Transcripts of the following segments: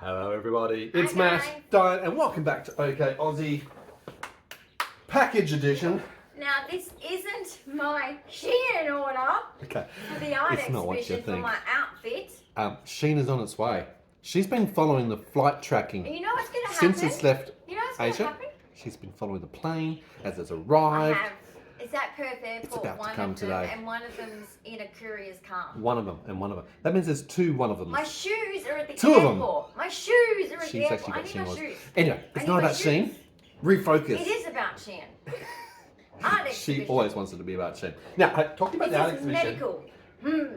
Hello everybody, it's Matt, Dyan, and welcome back to Ok Aussie Package Edition. Now this isn't my Shein order for the art exhibition for my outfit. Shein is on its way. She's been following the flight tracking. And you know what's going to happen? Since it's left Asia. She's been following the plane as it's arrived. I have. It's at Perth Airport. It's about to come today. And one of them's in a courier's car. One of them. That means there's two one of them. My shoes are at the two airport. Of them. My shoes are at the airport. I need my shoes. Anyway, it's not about Shein. Refocus. It is about Shein. Art exhibition. She always wants it to be about Shein. Now, talking about the art exhibition. Medical.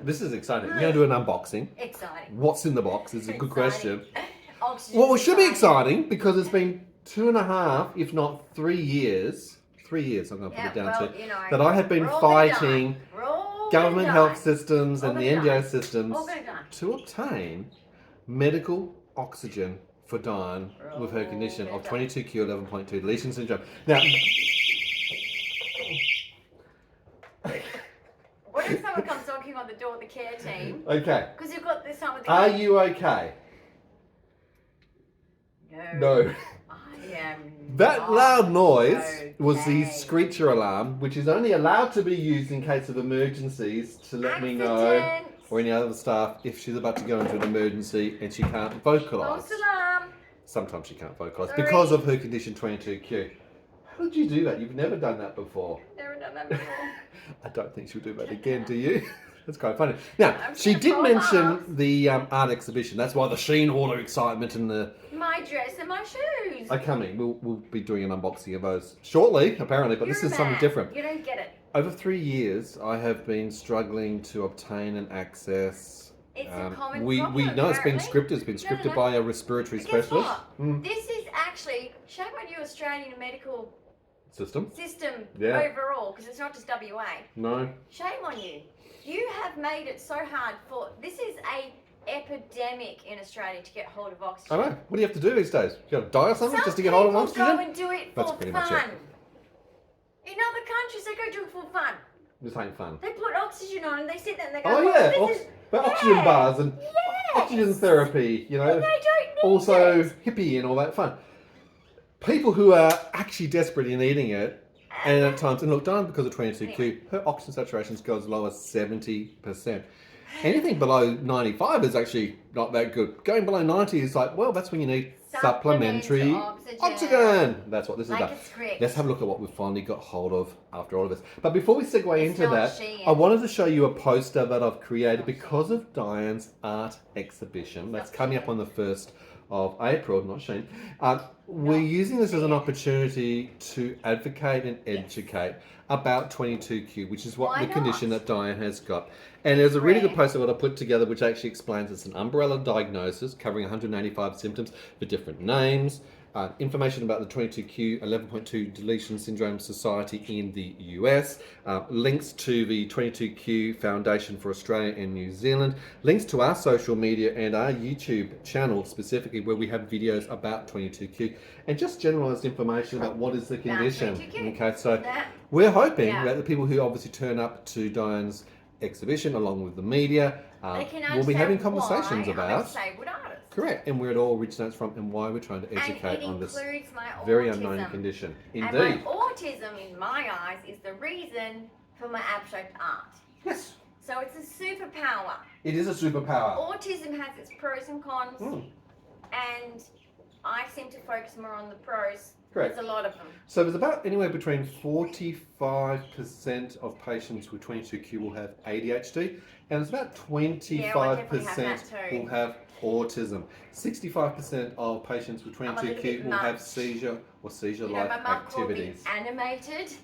This is exciting. We're going to do an unboxing. Exciting. What's in the box is a good question. Oxygen well, it should be exciting because it's been 2.5, if not 3 years. 3 years, I'm going to put it down to. That I have been fighting government health systems and the NGO systems to obtain medical oxygen for Dyan with her condition of 22q 11.2 Deletion Syndrome. Now, what if someone comes knocking on the door of the care team? Okay. Because you've got this time with the Are you okay? No. That loud noise was the screecher alarm, which is only allowed to be used in case of emergencies to let me know, or any other staff, if she's about to go into an emergency and she can't vocalise. False alarm. Sometimes she can't vocalise because of her condition 22q. How did you do that? You've never done that before. Never done that before. I don't think she'll do that again, do you? That's quite funny. Now, she did mention the art exhibition. That's why the Shein order excitement and the... My dress and my shoes. are coming. We'll be doing an unboxing of those shortly, apparently, but this is something different. You don't get it. Over 3 years, I have been struggling to obtain and access... It's a common we problem, know it's been scripted. It's been scripted by a respiratory specialist. This is actually... Shame on you, Australian medical... System overall, because it's not just WA. No. Shame on you. You have made it so hard for... This is a epidemic in Australia to get hold of oxygen. I know. What do you have to do these days? You got to die or something just to get hold of oxygen? Some people go and do it for pretty fun. Much it. In other countries, they go do it for fun. This ain't fun. They put oxygen on and they sit there and they go, oxygen bars and oxygen therapy, you know. And they don't need also it. hippie and all that fun. People who are actually desperate in eating it, and at times, and look, Dyan, because of 22q, her oxygen saturation goes as low as 70%. Anything below 95 is actually not that good. Going below 90 is like, well, that's when you need supplementary oxygen. That's what this is about. Let's have a look at what we've finally got hold of after all of this. But before we segue into that, I wanted to show you a poster that I've created because of Dyan's art exhibition. That's coming up on the 1st of April, not Shein. We're using this as an opportunity to advocate and educate about 22q, which is what the condition that Dyan has got. And there's a really good poster that I put together which actually explains it's an umbrella diagnosis covering 185 symptoms for different names. Information about the 22q 11.2 Deletion Syndrome Society in the US, links to the 22q Foundation for Australia and New Zealand, links to our social media and our YouTube channel specifically where we have videos about 22q, and just generalised information about what is the condition. Okay, so we're hoping that the people who obviously turn up to Dyan's exhibition along with the media will be having conversations about correct, and where it all originates from and why we're trying to educate on this very unknown condition. Indeed. And my autism, in my eyes, is the reason for my abstract art. Yes. So it's a superpower. It is a superpower. Autism has its pros and cons, and I seem to focus more on the pros. Correct. There's a lot of them. So there's about anywhere between 45% of patients with 22q will have ADHD, and there's about 25% will have autism. 65% of patients with 22q will have seizure or seizure-like activities. Animated.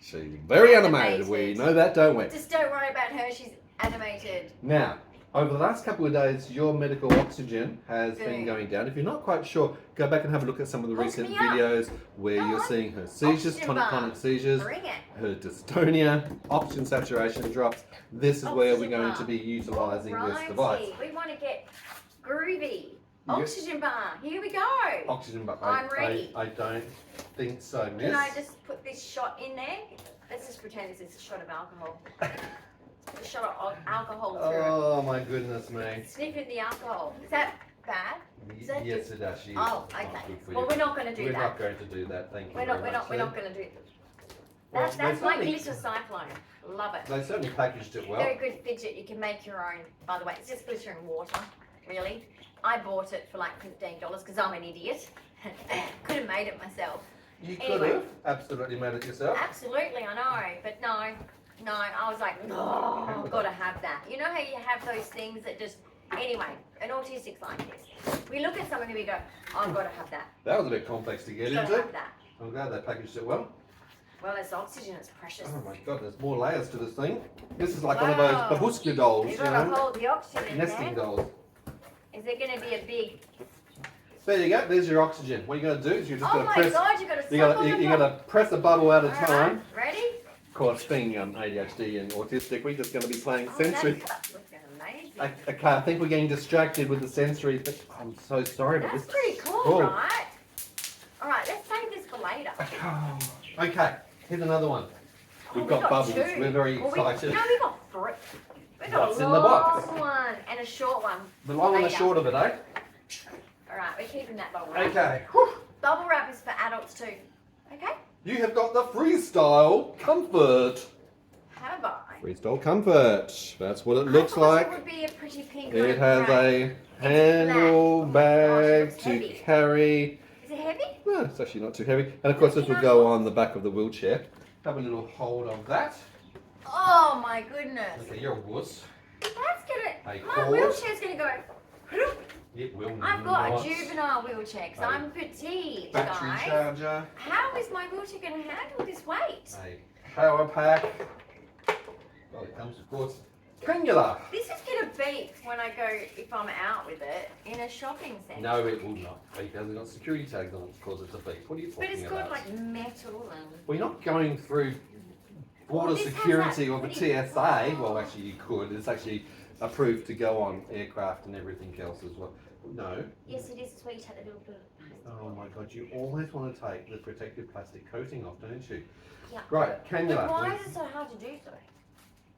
She's very animated. We know that, don't we? Just don't worry about her. She's animated. Now, over the last couple of days, your medical oxygen has been going down. If you're not quite sure, go back and have a look at some of the recent videos where you're seeing her seizures, tonic-clonic seizures, her dystonia, oxygen saturation drops. This is where we're going to be utilising this device. We want to get groovy. Oxygen bar. Here we go. Oxygen bar. I'm ready. I don't think so, miss. Can I just put this shot in there? Let's just pretend this is a shot of alcohol. A shot of alcohol through it. Oh my goodness me. Sniffing the alcohol. Is that bad? Yes, it actually is. Oh, Not okay. good for Well, you. we're not going to do We're that. not going to do that. Thank you. We're not going to do it. Well, That's my certainly- glitter cyclone. Love it. They certainly packaged it well. Very good fidget. You can make your own. By the way, it's just glitter and water. Really. I bought it for like $15 because I'm an idiot. Could have made it myself. You could Anyway. have absolutely made it yourself. Absolutely, I know. But no, I was like, oh, I've got to have that. You know how you have those things that just. Anyway, an autistic's like this. We look at something and we go, oh, I've got to have that. That was a bit complex to get Got to into. have that. I'm glad they packaged it well. Well, it's oxygen. It's precious. Oh my god, there's more layers to this thing. This is like one of those babushka dolls, You've you got to know? hold the oxygen in Nesting there. dolls. Is there going to be a big? There you go, there's your oxygen. What you're going to do is you're just Oh going to my press. God! You got to. You got to press a bubble at a time. Ready? Of course, being ADHD and autistic, we're just going to be playing sensory. That's looking amazing. Okay, I think we're getting distracted with the sensory. But I'm so sorry, but That's this. pretty cool, Oh. right? All right, let's save this for later. Okay, here's another one. We've got bubbles. two. We're very excited. No, we got three. We got What's a in the box? long one and a short one. The long and the Later. short of it, eh? All right, we're keeping that bubble wrap. Okay. Bubble wrap is for adults too. Okay? You have got the Freestyle Comfort. Have I? Freestyle Comfort. That's what it looks I thought like. It would be a pretty pink. It one, has right? a handle black. Oh my gosh, it bag looks to heavy. carry. Is it heavy? No, it's actually not too heavy. And of course, this will go on the back of the wheelchair. Have a little hold of that. Oh my goodness. Okay, you're a wuss. That's gonna. Hey, My cord. wheelchair's gonna go. It will I've got not. a juvenile wheelchair because A I'm petite, Battery guys. charger. How is my wheelchair going to handle this weight? A power pack. Well, it comes, of course, cannula. This is going to beep when I go, if I'm out with it, in a shopping centre. No, it will not. It hasn't got security tags on it to cause it to beep. What are you talking But it's about? got like metal and... Well, you're not going through border Well, this has security that or the pretty- TSA. Well, actually, you could. It's actually approved to go on aircraft and everything else as well. No. Yes, it is sweet at the little bit. Oh my God, you always want to take the protective plastic coating off, don't you? Yeah. Right, But cannula. why is it so hard to do so?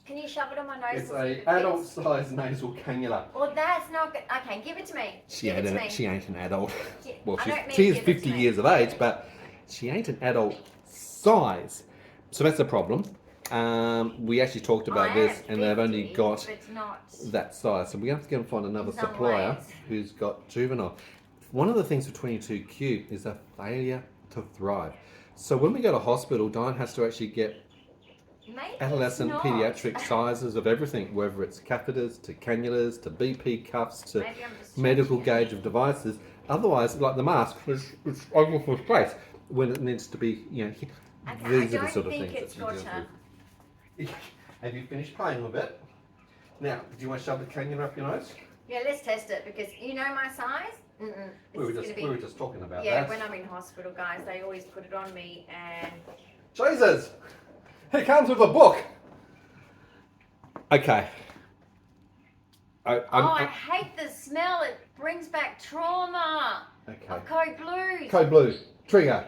Can you shove it on my nose? It's and see if a it adult fits? size nasal cannula. Well, that's not good. Okay, give it to me. She give it to me. ain't an adult. Yeah, Well, I don't mean she is give it to 50 me. years of age, but she ain't an adult size. So that's the problem. We actually talked about I this, am and they've only 50, got but not... that size. So we have to go and find another In some supplier ways. who's got juvenile. One of the things with 22Q is a failure to thrive. So when we go to hospital, Dyan has to actually get Maybe adolescent it's not. pediatric sizes of everything, whether it's catheters to cannulas to BP cuffs to Maybe I'm just medical stretching it. gauge of devices. Otherwise, like the mask, it's over for space when it needs to be, you know, Okay, these I are the don't sort of think things it's that you deal got with. Have you finished playing with it? Now, do you want to shove the cannula up your nose? Yeah, let's test it because you know my size? Mm-mm. We were, This is just, gonna we be... were just talking about Yeah, that. when I'm in hospital, guys, they always put it on me and... Jesus! It comes with a book! Okay. I hate the smell. It brings back trauma Okay. of Code Blues. Code Blue, trigger.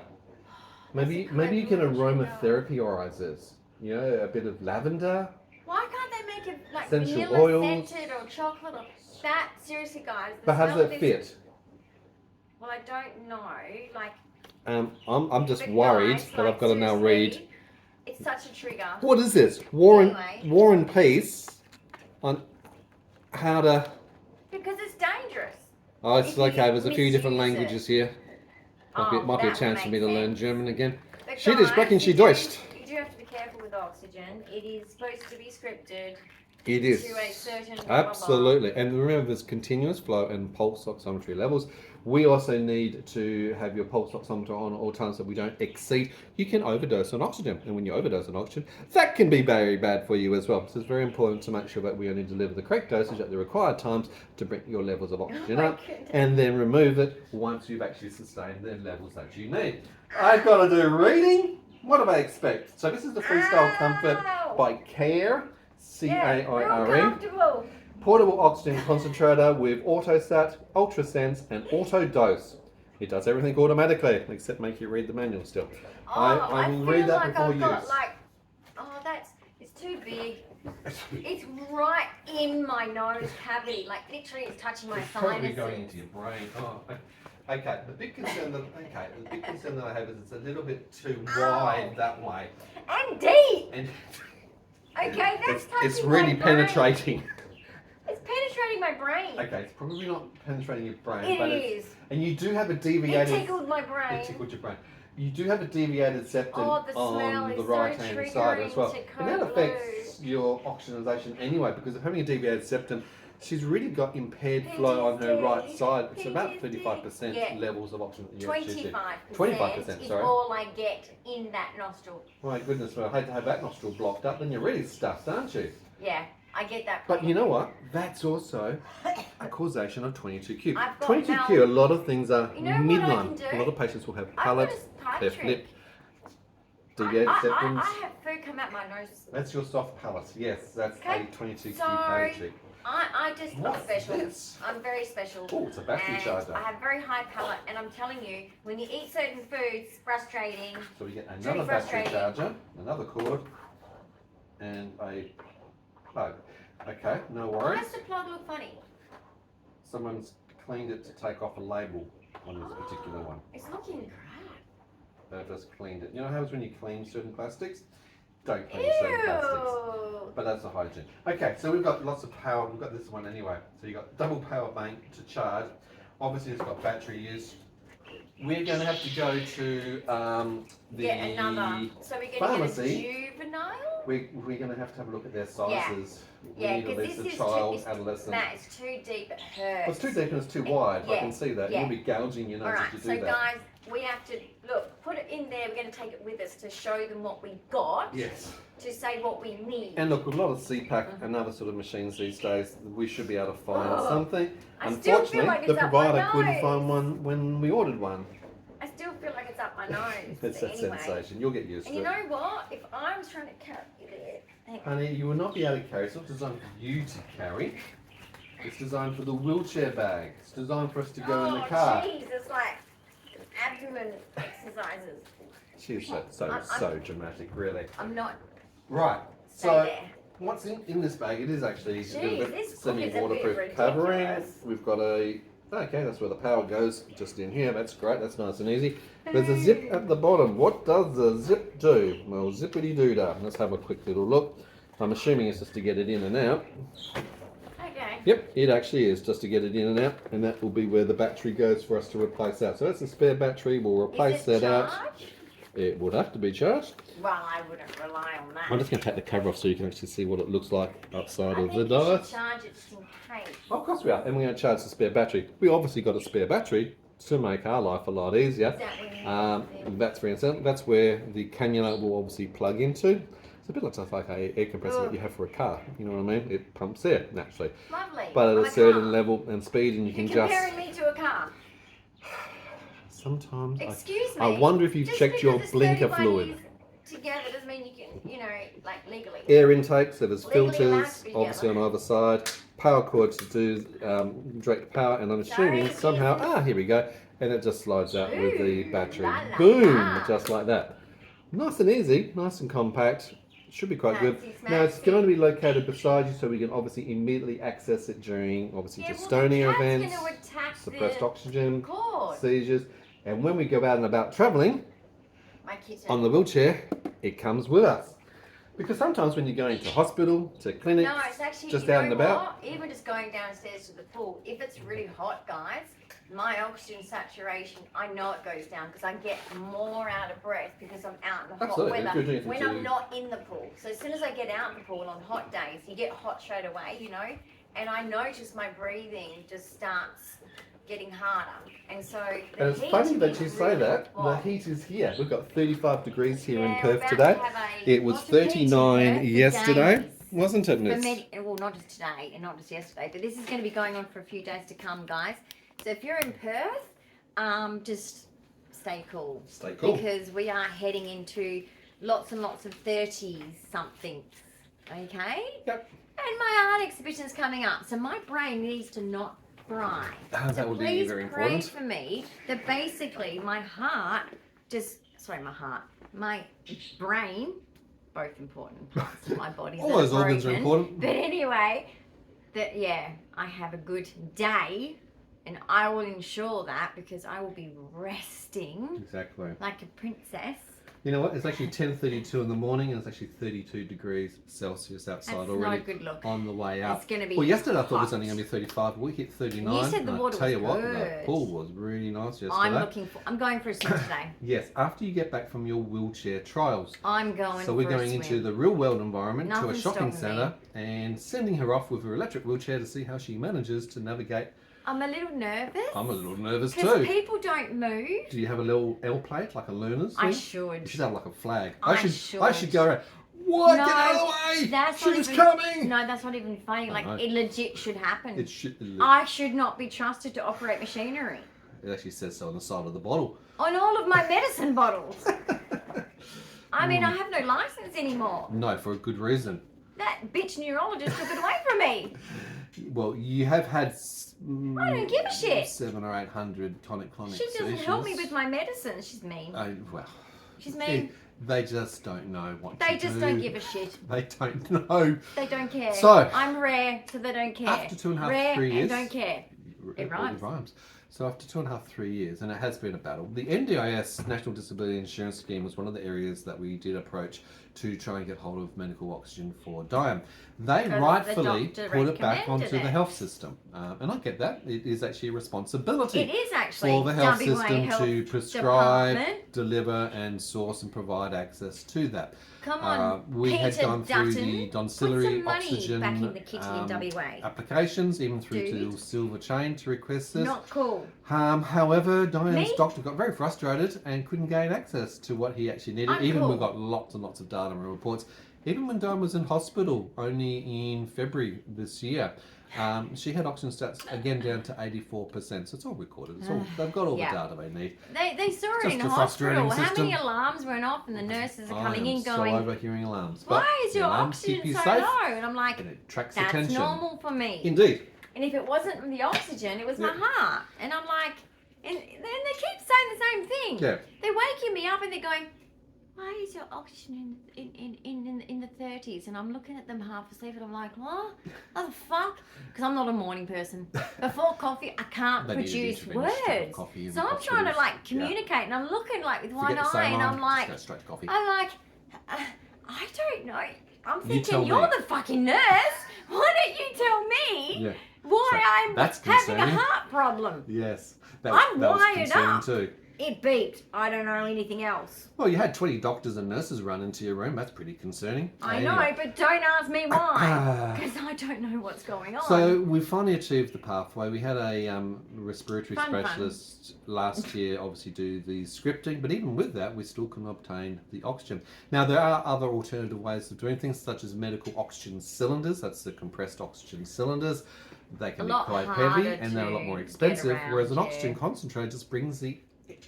Maybe Code maybe you can Blue trigger. aromatherapyize this. You know, a bit of lavender. Why can't they make it like Essential vanilla oils. scented or chocolate or that? Seriously, guys. The But how smell does of it this- fit? Well, I don't know. Like, I'm just but worried guys, that like, I've got to now read. seriously, It's such a trigger. What is this? War Anyway. and Peace on how to. Because it's dangerous. Oh, it's If you okay. There's a few different misuse it. languages here. Might be a that would chance for me make to learn sense. German again. But She guys, sprechen, she you do- Deutsch. You do have to be careful with oxygen. It is supposed to be scripted It is. to a certain blah, blah, blah. Absolutely. And remember, there's continuous flow and pulse oximetry levels. We also need to have your pulse oximeter on at all times so we don't exceed. You can overdose on oxygen. And when you overdose on oxygen, that can be very bad for you as well. So it's very important to make sure that we only deliver the correct dosage at the required times to bring your levels of oxygen my up. goodness. And then remove it once you've actually sustained the levels that you need. I've got to do reading. What do I expect? So this is the Freestyle Comfort Ow! by CAIRE. Yeah, real CAIRE. comfortable. Portable oxygen concentrator with AutoSat, UltraSense, and Auto Dose. It does everything automatically, except make you read the manual still. I will feel read that like before I've got use. like, it's too big. It's right in my nose cavity, like literally it's touching my It's probably sinuses. going into your brain. Oh, okay. The big concern that I have is it's a little bit too wide that way. And deep. And Okay, that's touching it's really my brain. penetrating. It's penetrating my brain. Okay, it's probably not penetrating your brain. It but is. And you do have a deviated. It tickled my brain. It tickled your brain. You do have a deviated septum The smell on is the so right-hand side as well. triggering to And that code affects your oxygenation anyway, because of having a deviated septum, she's really got impaired flow on her right side. It's about 35% levels of oxygen. 25%. 25%, is sorry. all I get in that nostril. My goodness, well, I hate to have that nostril blocked up, then you're really stuffed, aren't you? Yeah, I get that. But you know what? That's also a causation of 22q. I've got 22q, a lot of things are You know what I midline. can do? A lot of patients will have I've got palate, a pipe cleft trick. lip, deviated septums. I have food come out my nose. That's your soft palate. Yes, that's Okay. a 22q So, palate trick. I just I'm What's special. this? I'm very special. Oh, it's a battery and charger. I have very high palate, and I'm telling you, when you eat certain foods, frustrating. So we get really another battery frustrating. charger, another cord, and a plug. Okay, no Why worries. does the plug look funny? Someone's cleaned it to take off a label on this particular one. It's looking crap. They've just cleaned it. You know how it happens when you clean certain plastics? Don't clean certain plastics. Ew. But that's a hygiene. Okay, so we've got lots of power. We've got this one anyway. So you've got double power bank to charge. Obviously it's got battery use. We're going to have to go to the Get another. So we're going to pharmacy. get a juvenile? We're going to have to look at their sizes. We Yeah, need at because least this a is child, too, adolescent. Matt, it's too deep, it hurts. Well, it's too deep and it's too wide. I Yeah, can see that. yeah. You'll be gouging your nose Alright, if you so do that. guys, we have to, look, put it in there, we're going to take it with us to show them what we got, Yes. to say what we need. And look, with a lot of CPAC and other sort of machines these days, we should be able to find something. I still feel Unfortunately, like the it's up my provider couldn't nose. find one when we ordered one. I still feel like it's up my nose. It's but that anyway. sensation. You'll get used And to you it. know what? If I was trying to carry it, hang on. Honey, you will not be able to carry. It's not designed for you to carry. It's designed for the wheelchair bag. It's designed for us to go in the car. Jeez, it's like abdomen exercises. She's so dramatic, really. I'm not. Right. Stay So there. what's in this bag? It is actually Jeez, a little this bit book is a semi-waterproof bit covering. ridiculous. We've got a. Okay, that's where the power goes, just in here. That's great. That's nice and easy. There's a zip at the bottom. What does the zip do? Well, zippity-doo-dah. Let's have a quick little look. I'm assuming it's just to get it in and out. Okay. Yep, it actually is just to get it in and out, and that will be where the battery goes for us to replace that. So that's a spare battery. We'll replace Is it that out. charged? It would have to be charged. Well, I wouldn't rely on that. I'm just going to take the cover off so you can actually see what it looks like outside I of the think you should dice. charge it just in case. Of course we are, and we're going to charge the spare battery. We obviously got a spare battery to make our life a lot easier. Is that when you That's very important. That's where the cannula will obviously plug into. It's a bit like an air compressor that you have for a car. You know what I mean? It pumps air naturally, Lovely. but On at a a certain car. level and speed, and you can You're just. comparing me to a car. Sometimes Excuse me. I wonder if you've Just checked your because blinker it's 30 fluid. bodies together doesn't mean you can, like legally. Air intake, so there's Legally allowed filters to be obviously on together. either side. Power cord to do direct power, and I'm assuming Sorry, somehow, here we go, and it just slides out with the Ooh, battery. la, la, Boom, la. just like that. Nice and easy, nice and compact. Should be quite good. Fancy Now it's smaxy. going to be located beside you, so we can obviously immediately access it during obviously Yeah, dystonia well, the cat's events, gonna attack suppressed the oxygen, cord. seizures, and when we go out and about travelling My kitten. on the wheelchair, it comes with us. Because sometimes when you're going to hospital, to clinics, No, it's actually just you out know and about. What? Even just going downstairs to the pool, if it's really hot, guys, my oxygen saturation, I know it goes down because I get more out of breath because I'm out in the Absolutely, hot if you're weather doing when it I'm to- not in the pool. So as soon as I get out in the pool on hot days, you get hot straight away, and I notice my breathing just starts getting harder. And so the And it's heat funny that is you say really that. The hot. heat is here. We've got 35 degrees here in Yeah, we're Perth about today. to have a It was lots of heat in 39 Perth for yesterday, days. wasn't it, For Miss? well, not just today and not just yesterday, but this is going to be going on for a few days to come, guys. So if you're in Perth, just stay cool. Stay cool. Because we are heading into lots and lots of 30s somethings, okay? Yep. And my art exhibition is coming up, so my brain needs to not fry. That So would be please very pray important. for me that basically my heart my brain, both important parts of my body. All those organs are important. But anyway, I have a good day, and I will ensure that because I will be resting Exactly. like a princess. You know what? It's actually 10:32 in the morning, and it's actually 32 degrees Celsius outside That's already. no good look. On the way out. It's going to be Well, yesterday I thought it was hot. only going to be 35. We hit 39. You said the and water I tell was you what, good. the pool was really nice yesterday. I'm going for a swim today. Yes, after you get back from your wheelchair trials. I'm going. So we're for a going swim. into the real world environment to a Nothing's shopping stopping centre and sending her off with her electric wheelchair to see how she manages to navigate. I'm a little nervous. I'm a little nervous Because too. people don't move. Do you have a little L plate like a learner's thing? I should. You should have like a flag. I I should go around. What? No, Get out of the way! That's She not was even, coming! No, that's not even funny. I Like, know. it legit should happen. It should. I should not be trusted to operate machinery. It actually says so on the side of the bottle. On all of my medicine bottles. I mean, I have no license anymore. No, for a good reason. That bitch neurologist took it away from me. Well, you have had. I don't give a shit. 700 or 800 tonic-clonic She doesn't seizures. help me with my medicine. She's mean. Well, She's mean. They just don't know what to They do. just don't give a shit. They don't know. They don't care. So, I'm rare, so they don't care. after 2.5, rare 3 years. and don't care. It rhymes. So after 2.5, 3 years, and it has been a battle, the NDIS, National Disability Insurance Scheme, was one of the areas that we did approach to try and get hold of medical oxygen for Dyan. They Because rightfully the doctor put it back recommended onto the it. health system. And I get that. It is actually a responsibility. It is actually for the health WA system Health to prescribe, Department. deliver, and source and provide access to that. Come on, we Peter had gone through Dutton, the put some domiciliary money oxygen back in the kitty in WA. applications, even through Dude. to Silver Chain to request this. Not cool. However, Dyan's Me? doctor got very frustrated and couldn't gain access to what he actually needed. I'm Even cool. we got lots and lots of data and reports. Even when Dyan was in hospital, only in February this year, she had oxygen stats again down to 84%. So it's all recorded. It's all, they've got all Yeah. the data they need. They saw it Just in a frustrating hospital. How system. many alarms went off and the nurses are I coming am in so going, overhearing alarms. But why is the your alarms keep oxygen you so safe, low? And I'm like, and it attracts that's attention. normal for me. Indeed. And if it wasn't from the oxygen, it was my Yeah. heart. And I'm like, and then they keep saying the same thing. Yeah. They're waking me up and they're going, why is your oxygen in the 30s? And I'm looking at them half asleep and I'm like, what the fuck? Because I'm not a morning person. Before coffee, I can't They need to produce introduce straight words. coffee in So the I'm trying to hospitals. like communicate and I'm looking like with one Forget the eye same and line, I'm like, just go straight to coffee. I don't know. I'm You thinking tell you're me. the fucking nurse. Why don't you tell me Yeah. why So I'm that's having a concerning. heart problem? Yes. I'm that was wired concerning up. too. It beeped. I don't know anything else. Well, you had 20 doctors and nurses run into your room. That's pretty concerning. I know, Anyway. but don't ask me why. Because I don't know what's going on. So we finally achieved the pathway. We had a respiratory Fun. specialist last year obviously do the scripting, but even with that we still couldn't obtain the oxygen. Now there are other alternative ways of doing things such as medical oxygen cylinders, that's the compressed oxygen cylinders. They can A be lot quite heavy harder and they're a lot to more get expensive, around, whereas an yeah. oxygen concentrator just brings the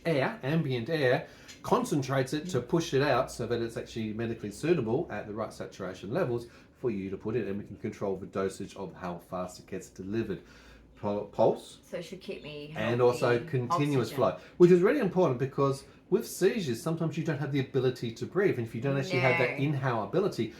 air, ambient air, concentrates it to push it out so that it's actually medically suitable at the right saturation levels for you to put in, and we can control the dosage of how fast it gets delivered. Pulse So it should keep me and healthy. also continuous Oxygen. flow, which is really important because with seizures sometimes you don't have the ability to breathe, and if you don't actually have that No. inhale ability,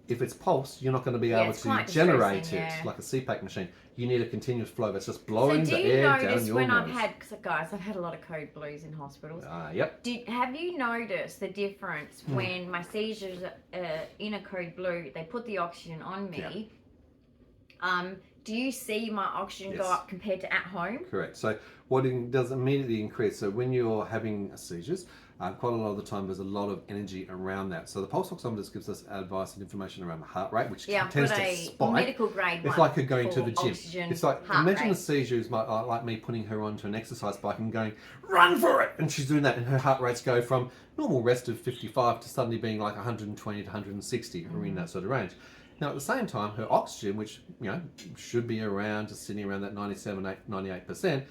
if it's pulse you're not going to be Yeah, able it's to quite generate distressing, it yeah. like a CPAP machine. You need a continuous flow that's just So blowing do the you air down notice your when nose. I've had, cause guys, I've had a lot of code blues in hospitals. Yep. Have you noticed the difference when my seizures are in a code blue, they put the oxygen on me? Do you see my oxygen go Yes. up compared to at home? Correct. So what it does immediately increase. So when you're having seizures, quite a lot of the time there's a lot of energy around that. So the pulse oximeter gives us advice and information around the heart rate, which Yeah, I've tends got to a spike. medical grade It's one like her going to for the gym. oxygen It's like, heart imagine rate. a seizure is like me putting her onto an exercise bike and going, run for it! And she's doing that and her heart rates go from normal rest of 55 to suddenly being like 120 to 160, or in that sort of range. Now at the same time, her oxygen, which should be around, just sitting around that 98%,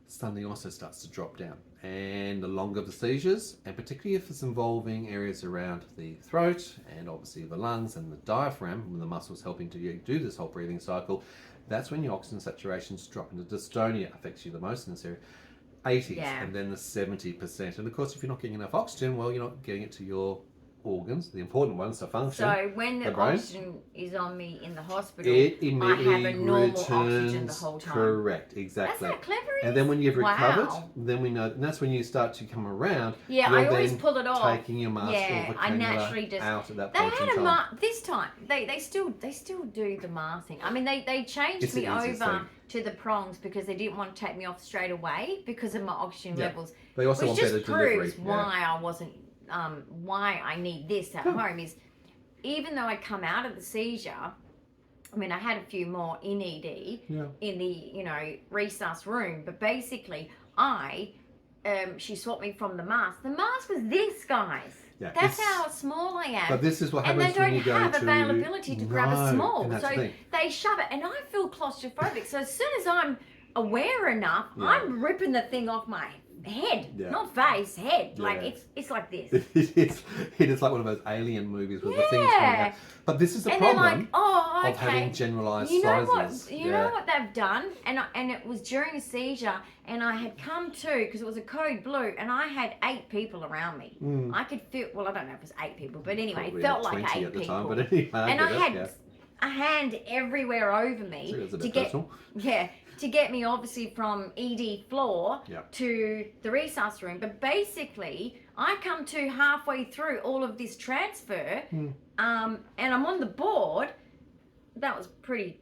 suddenly also starts to drop down. And the longer the seizures, and particularly if it's involving areas around the throat and obviously the lungs and the diaphragm, when the muscles helping to do this whole breathing cycle, that's when your oxygen saturations drop. And the dystonia affects you the most in this area. 80s Yeah. and then the 70%. And of course, if you're not getting enough oxygen, well, you're not getting it to your organs, the important ones to function. So when the brain, oxygen is on me in the hospital, it I immediately have a normal returns, oxygen the whole time. Correct, exactly. That's how clever it is. And then when you've recovered, Wow. then we know, and that's when you start to come around. Yeah, you're I always then pull it off. taking your mask Yeah, or the I cannula naturally just out at that They point had in a time. mask this time. They still do the mask thing. I mean, they changed It's me the easiest over thing. to the prongs because they didn't want to take me off straight away because of my oxygen Yeah. levels. They also Which want better just delivery. proves why I wasn't, why I need this at home is, even though I'd come out of the seizure, I mean, I had a few more in ED, in the, resus room, but basically she swapped me from the mask. The mask was this, guys. Yeah, That's how small I am. But this is what And happens they when don't you go have to... availability to grab a small. and that's So the thing. they shove it, and I feel claustrophobic. So as soon as I'm aware enough, Yeah. I'm ripping the thing off my head, not face, head. Like Yeah. it's like this. it is like one of those alien movies with the things coming out. But this is the And problem they're like, oh, okay. of having generalised you know sizes. What? You know what they've done? And it was during a seizure, and I had come to, because it was a code blue, and I had 8 people around me. I could feel, well, I don't know if it was 8 people, but anyway, Probably it felt had like 20 8 at the people. time, but anyway, And I had it, a hand everywhere over me So it was a to bit get, personal. to get me obviously from ED floor to the resus room. But basically, I come to halfway through all of this transfer, and I'm on the board. That was pretty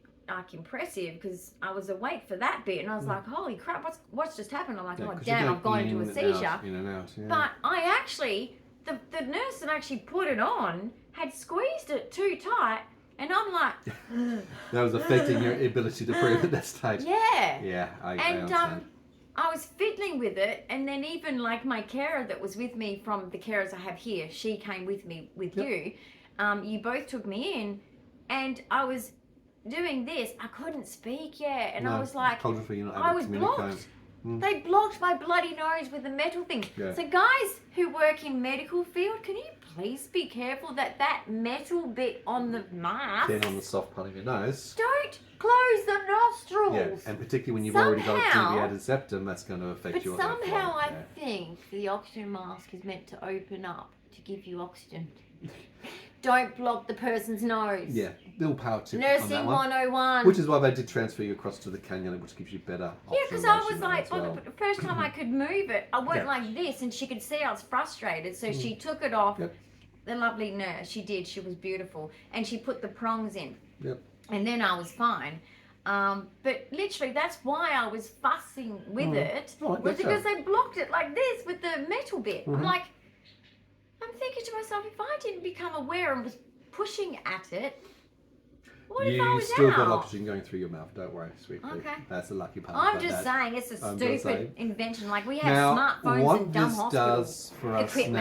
impressive because I was awake for that bit, and I was like, holy crap, what's just happened? I'm like, oh 'cause damn, you I've gone into a seizure. in and out, But I actually, the nurse that actually put it on had squeezed it too tight, and I'm like, that was affecting your ability to breathe at that stage. yeah. I And understand. I was fiddling with it, and then even like my carer that was with me from the carers I have here, she came with me with you. You both took me in, and I was doing this. I couldn't speak yet, and I was like, cognitively you're not able I to was communicate. blocked. They blocked my bloody nose with the metal thing. Yeah. So guys who work in medical field, can you please be careful that metal bit on the mask, Then on the soft part of your nose. don't close the nostrils. Yeah, and particularly when you've already got a Somehow- deviated septum, that's going to affect But you. somehow I think the oxygen mask is meant to open up to give you oxygen. Don't block the person's nose. Yeah, little power tip on Nursing that one. 101. Which is why they did transfer you across to the cannula, which gives you better Yeah, because I was oxygenation like, as well. the first time I could move it, I went Yeah. like this, and she could see I was frustrated, so she took it off. Yep. The lovely nurse, she did, she was beautiful, and she put the prongs in. Yep. And then I was fine. But literally, that's why I was fussing with it, Oh, I was get because that. they blocked it like this with the metal bit. Mhm. I'm like, I'm thinking to myself, if I didn't become aware and was pushing at it, what if I You was still out? got oxygen going through your mouth, don't worry, sweetie. Okay. That's the lucky part. I'm about just that. saying, it's a I'm just stupid saying. invention. Like, we have Now, smartphones what and dumb this hospital does for us equipment.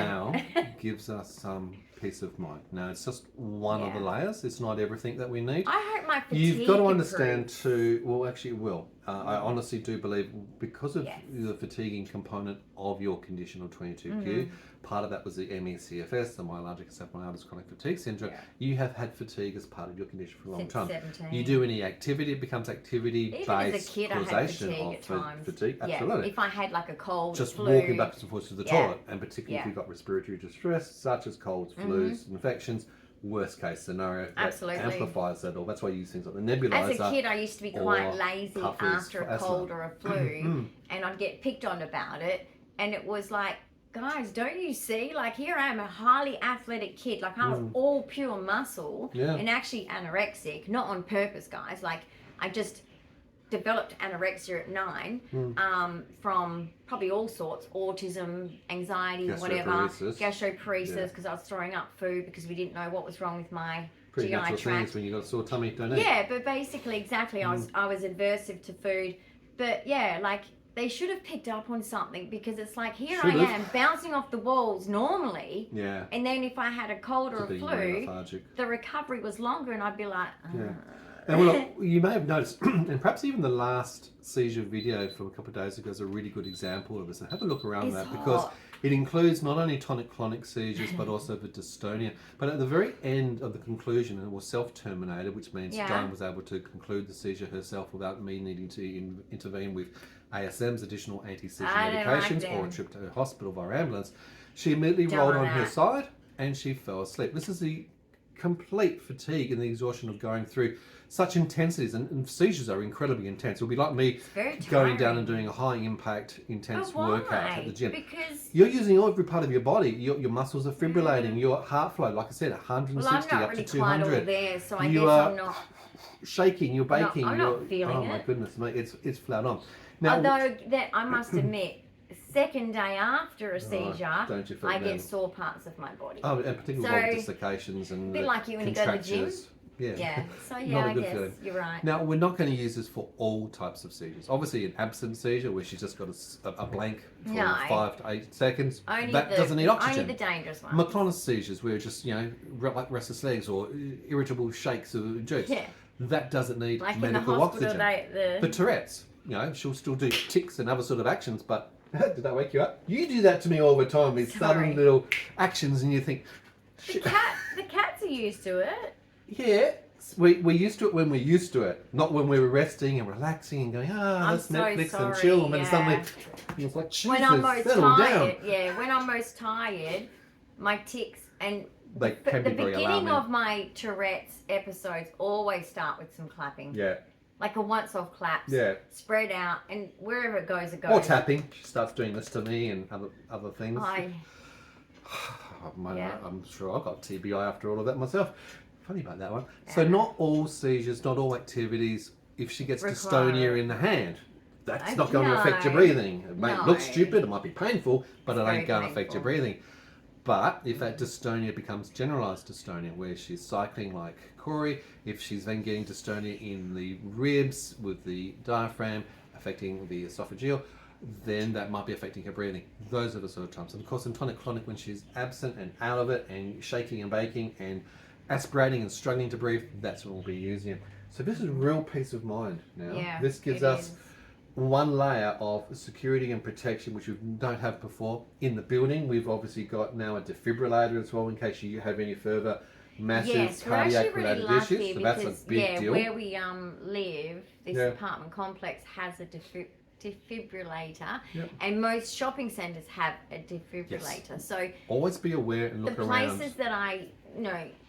now gives us some peace of mind. Now, it's just one of the layers. It's not everything that we need. I hope my fatigue You've got to understand improves. too, well actually it will. I honestly do believe because of Yes. the fatiguing component of your condition of 22q, Mm-hmm. part of that was the MECFS, the myalgic encephalitis chronic fatigue syndrome. Yeah. You have had fatigue as part of your condition for a long Since time. 17. You do any activity, it becomes Even activity-based as a kid, I had causation fatigue of at times. fatigue. Yeah, Absolutely. if I had like a cold, Just flu, walking backwards and forwards to the Yeah. toilet, and particularly if Yeah. you've got respiratory distress, such as colds, flus, infections, worst case scenario, that Absolutely. amplifies that all. That's why you use things like the nebulizer. As a kid, I used to be quite or lazy puffers after for a asthma. cold or a flu, and I'd get picked on about it. And it was like, guys, don't you see? Like, here I am, a highly athletic kid. Like, I was all pure muscle Yeah. and actually anorexic, not on purpose, guys. Like, I just developed anorexia at 9 from probably all sorts, autism, anxiety, whatever, Gastroparesis. gastroparesis, Yeah. because I was throwing up food because we didn't know what was wrong with my Pretty GI natural tract. things when you've got a sore tummy, don't it? Yeah, but basically, exactly, I was aversive to food. But yeah, like, they should have picked up on something, because it's like, here Should I have. am bouncing off the walls normally, Yeah. and then if I had a cold or a Being flu, very lethargic. the recovery was longer, and I'd be like, Yeah. And well, you may have noticed, and perhaps even the last seizure video from a couple of days ago is a really good example of this. And have a look around It's that, because hot. it includes not only tonic-clonic seizures, but also the dystonia. But at the very end of the conclusion, it was self-terminated, which means Yeah. Dyan was able to conclude the seizure herself without me needing to intervene with ASMs, additional anti-seizure I don't medications, like or a them. trip to her hospital via ambulance. She immediately rolled on her Don't. side and she fell asleep. This is the complete fatigue and the exhaustion of going through such intensities, and seizures are incredibly intense. It'll be like me going down and doing a high impact, intense workout at the gym. Because you're using every part of your body. Your muscles are fibrillating. Your heart flow, like I said, 160 up to 200. There, so I you guess are I'm not shaking. You're baking. I'm not feeling oh my it. goodness, mate, it's flat on. Now, although that I must admit, second day after a seizure, don't you feel I it get then? sore parts of my body. Oh, and particularly dislocations and a bit like you when you go to the gym. Yeah. So Not a I good guess feeling. you're right. Now, we're not going to use this for all types of seizures. Obviously, an absent seizure where she's just got a blank for 5 to 8 seconds, doesn't need oxygen. Only the dangerous ones. McClonnell's seizures where just, like restless legs or irritable shakes or jerks. Yeah. That doesn't need like medical in the hospital, oxygen. The Tourette's, she'll still do tics and other sort of actions, but did that wake you up? You do that to me all the time, these sudden little actions, and you think... The cats are used to it. Yeah. We're used to it when we're used to it, not when we're resting and relaxing and going, let's Netflix and chill. And then suddenly it's like, Jesus, when I'm most settle tired, down. when I'm most tired, my tics and they can the be very beginning alarming. of my Tourette's episodes always start with some clapping. Yeah. Like a once-off claps. Yeah. Spread out, and wherever it goes, it goes. Or tapping. She starts doing this to me and other things. I'm sure I've got TBI after all of that myself. Funny about that one. Yeah. So not all seizures, not all activities, if she gets dystonia in the hand, that's not going to affect your breathing. It might look stupid, it might be painful, but it ain't going to affect your breathing. But if that dystonia becomes generalised dystonia, where she's cycling like Corey, if she's then getting dystonia in the ribs with the diaphragm, affecting the esophageal, then that might be affecting her breathing. Those are the sort of times. And of course in tonic-clonic, when she's absent and out of it and shaking and baking and aspirating and struggling to breathe, that's what we'll be using it. So this is real peace of mind now. Yeah, this gives us one layer of security and protection which we don't have before. In the building, we've obviously got now a defibrillator as well in case you have any further massive cardiac related issues. So that's a big deal. Where we live, this apartment complex has a defibrillator, and most shopping centres have a defibrillator. Yes. So always be aware and look around. The places that I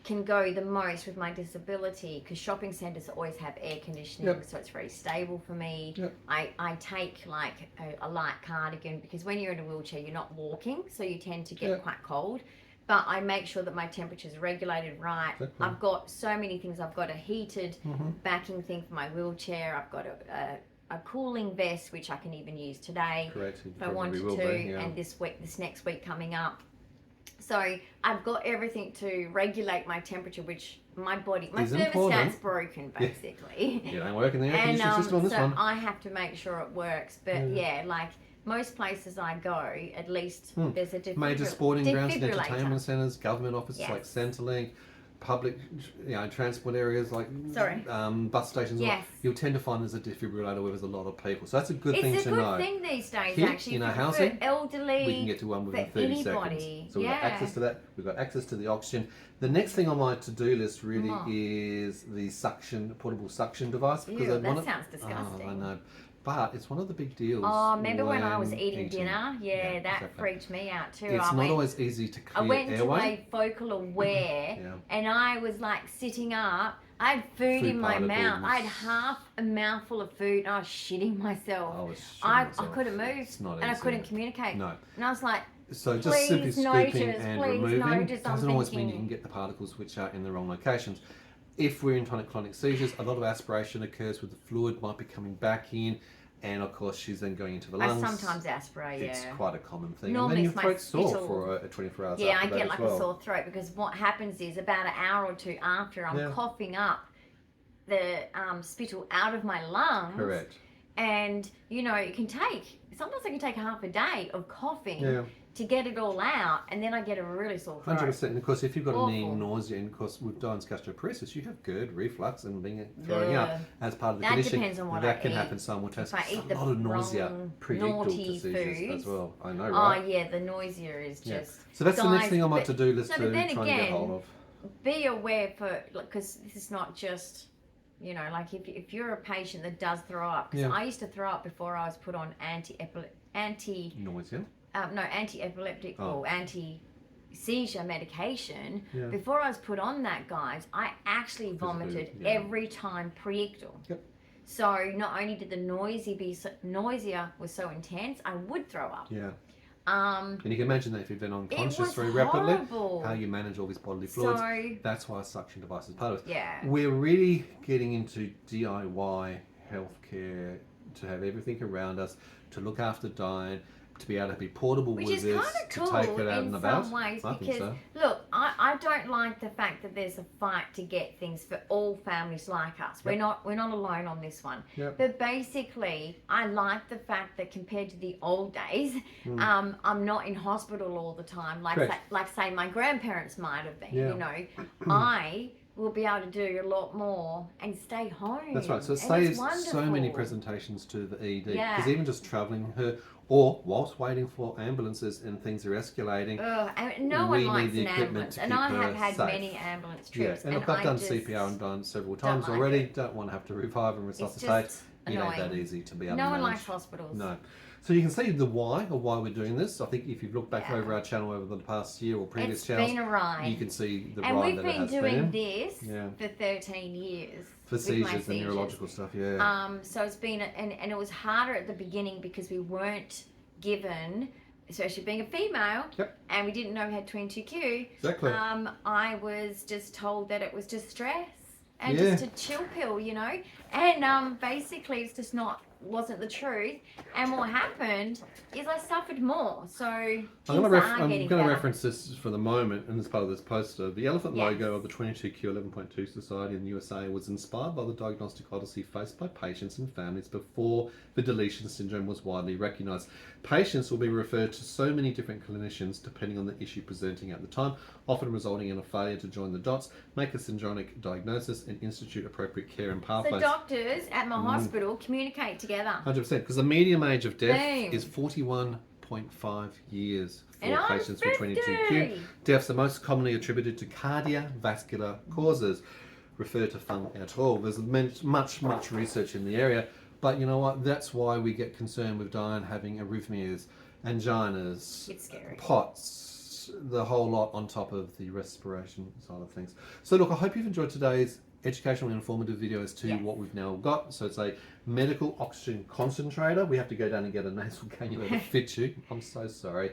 can go the most with my disability, because shopping centres always have air conditioning, so it's very stable for me. I take like a light cardigan, because when you're in a wheelchair you're not walking, so you tend to get quite cold. But I make sure that my temperature is regulated right. Exactly. I've got so many things. I've got a heated backing thing for my wheelchair. I've got a cooling vest, which I can even use today if I wanted to, and this next week coming up. So I've got everything to regulate my temperature, which my thermostat's broken basically. Yeah, it ain't working the air conditioning system on this one. I have to make sure it works. But like most places I go, at least there's a major sporting grounds and entertainment centres, government offices like Centrelink, public transport areas like bus stations. You'll tend to find there's a defibrillator where there's a lot of people, so that's a good thing to know. It's a good thing these days. Here, actually, in our housing, for elderly, we can get to one within 30 seconds. So we've got access to that. We've got access to the oxygen. The next thing on my to-do list really is the portable suction device, because that sounds disgusting. I know. But it's one of the big deals. Oh, remember when I was eating dinner? Yeah, that freaked me out too. It's not always easy to clear airway. I went airway. to a focal aware and I was like sitting up. I had food in my mouth. I had half a mouthful of food and I was shitting myself. I couldn't move and I couldn't communicate. No. And I was like, so just simply scooping and removing doesn't always mean you can get the particles which are in the wrong locations. If we're in tonic-clonic seizures, a lot of aspiration occurs with the fluid might be coming back in, and of course she's then going into the lungs. I sometimes aspirate, It's quite a common thing. Normally and then your throat's sore for 24 hours Yeah, after I get like a sore throat, because what happens is about an hour or two after, I'm coughing up the spittle out of my lungs. Correct. And, sometimes I can take half a day of coughing to get it all out, and then I get a really sore throat. 100%. And of course, if you've got any nausea, and of course with Dyan's gastroparesis, you have GERD, reflux, and throwing up as part of the condition. That depends on what that can happen simultaneously. A lot of nausea predictable to seizures as well. I know, right? Oh yeah, the nausea is just. So that's the next thing on my to-do list to try and get hold of. Be aware because this is not just. Like if you're a patient that does throw up, because I used to throw up before I was put on nausea. anti-epileptic or seizure medication, Yeah. before I was put on that, guys, I actually vomited every time pre-ictal. Yep. So not only did the nausea was so intense, I would throw up. Yeah. And you can imagine that if you've been unconscious very rapidly, how you manage all these bodily fluids. So, that's why a suction device is part of it. yeah. We're really getting into DIY healthcare, to have everything around us, to look after Dyan, to be able to be portable Which with is this, kind of to cool take it out in and about. some ways, I think because so. look, I don't like the fact that there's a fight to get things for all families like us. We're not alone on this one. Yep. But basically, I like the fact that compared to the old days, I'm not in hospital all the time, like say my grandparents might have been. Yeah. You know, I will be able to do a lot more and stay home. That's right. So it And it's saves so many wonderful. presentations to the ED. Yeah. Because even just travelling her, or whilst waiting for ambulances and things are escalating, And no we one need likes the an equipment ambulance, to and keep I her have had safe. many ambulance yeah. trips. And look, I've done CPR and done several times like already. it. Don't want to have to revive and It's resuscitate. just It ain't that annoying. easy to be able No to one manage. likes hospitals. No. So you can see the why of why we're doing this. I think if you've looked back Yeah. over our channel over the past year or previous It's channels, been a ride. you can see the And ride we've that it been has doing been. this Yeah. for 13 years. For with my seizures and neurological stuff, yeah. So it's been, and it was harder at the beginning because we weren't given, especially being a female, Yep. and we didn't know we had 22q. Exactly. I was just told that it was just stress and Yeah. just a chill pill, you know. And basically, it's just wasn't the truth. And what happened is I suffered more. So I'm things going are getting to better. reference this for the moment, and as part of this poster. The elephant Yes. logo of the 22q11.2 Society in the USA was inspired by the diagnostic odyssey faced by patients and families before the deletion syndrome was widely recognised. Patients will be referred to so many different clinicians depending on the issue presenting at the time, often resulting in a failure to join the dots, make a syndromic diagnosis, and institute appropriate care and So pathways. doctors at my hospital communicate together. 100%, because the median age of death Boom. is 41.5 years for And I'm patients with 22q. 50. Deaths are most commonly attributed to cardiovascular causes. Refer to Fung et al. There's much research in the area, but you know what? That's why we get concerned with Dyan having arrhythmias, anginas, It's scary. POTS, the whole lot on top of the respiration side of things. So look, I hope you've enjoyed today's educational and informative video as to Yes. what we've now got. So it's a medical oxygen concentrator. We have to go down and get a nasal cannula to fit you. I'm so sorry.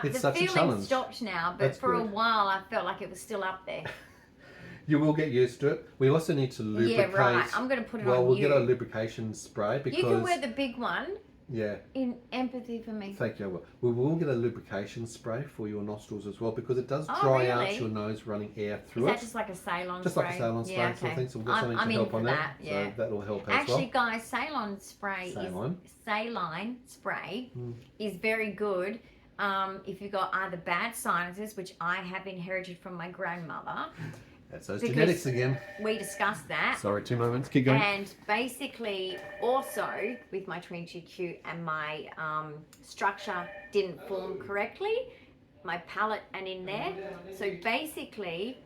It's The such a feeling challenge. stopped now, but That's for a good. while I felt like it was still up there. You will get used to it. We also need to lubricate. Yeah, right. I'm going to put it Well, on we'll you. get a lubrication spray because... You can wear the big one Yeah. in empathy for me. Thank you. I will. We will get a lubrication spray for your nostrils as well because it does Oh, dry out really? your nose running air Is through that it. just like a Ceylon Just spray? like a Ceylon spray Yeah, sort of okay. thing. So we've got something I'm to in help for on that. that. Yeah. So that'll help as Actually, well. guys, Ceylon spray is very good. If you've got either bad sinuses, which I have inherited from my grandmother. That's those because genetics again. We discussed that. Sorry, 2 moments. Keep going. And basically, also with my 22q and my structure didn't form correctly, my palate and in there. So basically,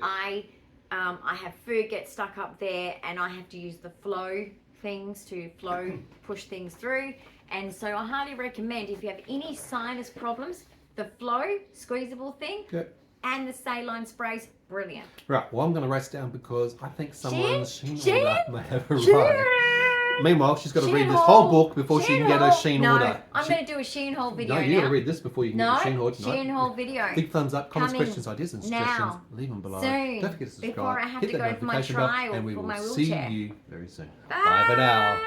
I have food get stuck up there, and I have to use the flow things to push things through. And so I highly recommend if you have any sinus problems, the flow squeezable thing. Yep. And the saline sprays, brilliant. Right, well, I'm going to race down because I think someone's Sheen Sheen? order may have Sheen! arrived. Meanwhile, she's got to read Sheen this whole haul. book before she Sheen can get her haul. Sheen no, order. I'm going to do a Sheen haul video No, now. you got to read this before you can No, get your Sheen haul tonight. Sheen haul video. Big thumbs up, comments, Coming questions, ideas, and now. suggestions. Leave them below. Soon. Don't forget to subscribe. Before I have Hit to that go for my notification bell, trial and we for will my see wheelchair. you very soon. Bye for now.